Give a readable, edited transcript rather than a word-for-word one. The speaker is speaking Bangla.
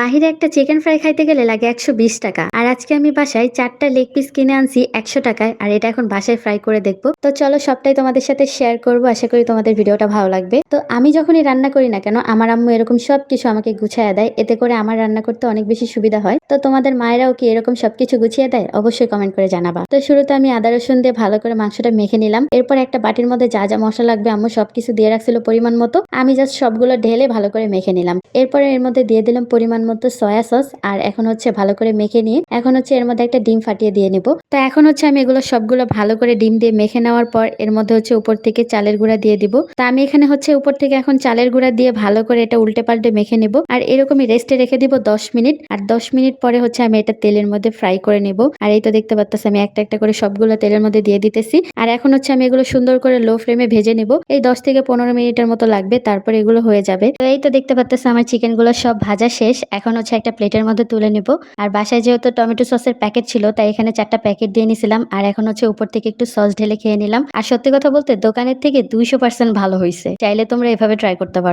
বাহিরে একটা চিকেন ফ্রাই খাইতে গেলে লাগে ১২০ টাকা। আর আজকে আমি বাসায় ৪ টা লেগ পিস কিনে আনছি ১০০ টাকায়। আর এটা এখন বাসায় ফ্রাই করে দেখব। তো চলো সবটাই তোমাদের সাথে শেয়ার করব। আশা করি তোমাদের ভিডিওটা ভালো লাগবে। তো আমি যখনই রান্না করি না কেন আমার আম্মু এরকম সবকিছু আমাকে গুছাইয়া দেয়। এতে করে আমার রান্না করতে অনেক বেশি সুবিধা হয়। তো তোমাদের মায়েরাও কি এরকম সবকিছু গুছিয়ে দেয়? অবশ্যই কমেন্ট করে জানাবা। তো শুরুতে আমি আদা রসুন দিয়ে ভালো করে মাংসটা মেখে নিলাম। এরপর একটা বাটির মধ্যে যা যা মশলা লাগবে আম্মু সবকিছু দিয়ে রাখছিল পরিমাণ মতো। আমি জাস্ট সবগুলো ঢেলে ভালো করে মেখে নিলাম। এরপরে এর মধ্যে দিয়ে দিলাম পরিমাণ মতো সয়া সস। আর এখন হচ্ছে ভালো করে মেখে নিয়ে এখন হচ্ছে এর মধ্যে একটা ডিম ফাটিয়ে দিয়ে নিব। তো এখন হচ্ছে আমি এগুলো সবগুলো ভালো করে ডিম দিয়ে মেখে নেওয়ার পর এর মধ্যে হচ্ছে উপর থেকে চালের গুঁড়া দিয়ে দিব। তা আমি এখানে হচ্ছে উপর থেকে এখন চালের গুঁড়া দিয়ে ভালো করে এটা উল্টে পাল্টে মেখে নিব। আর এরকমই রেস্টে রেখে দিব 10 মিনিট। আর 10 মিনিট পরে হচ্ছে আমি এটা তেলের মধ্যে ফ্রাই করে নিব। আর এই তো দেখতে পাচ্ছেন আমি একটা একটা করে সবগুলো তেলের মধ্যে দিয়ে দিতেছি। আর এখন হচ্ছে আমি এগুলো সুন্দর করে লো ফ্লেমে ভেজে নিব। এই 10 থেকে 15 মিনিটের মতো লাগবে, তারপর এগুলো হয়ে যাবে। তো এই তো দেখতে পাচ্ছেন আমার চিকেন গুলো সব ভাজা শেষ। এখন হচ্ছে একটা প্লেটের মধ্যে তুলে নিব। আর বাসায় যেহেতু টমেটো সসের প্যাকেট ছিল তাই এখানে 4টা প্যাকেট দিয়ে নিছিলাম। আর এখন হচ্ছে উপর থেকে একটু সস ঢেলে খেয়ে নিলাম। আর সত্যি কথা বলতে দোকানের থেকে 200% ভালো হয়েছে। চাইলে তোমরা এভাবে ট্রাই করতে পারো।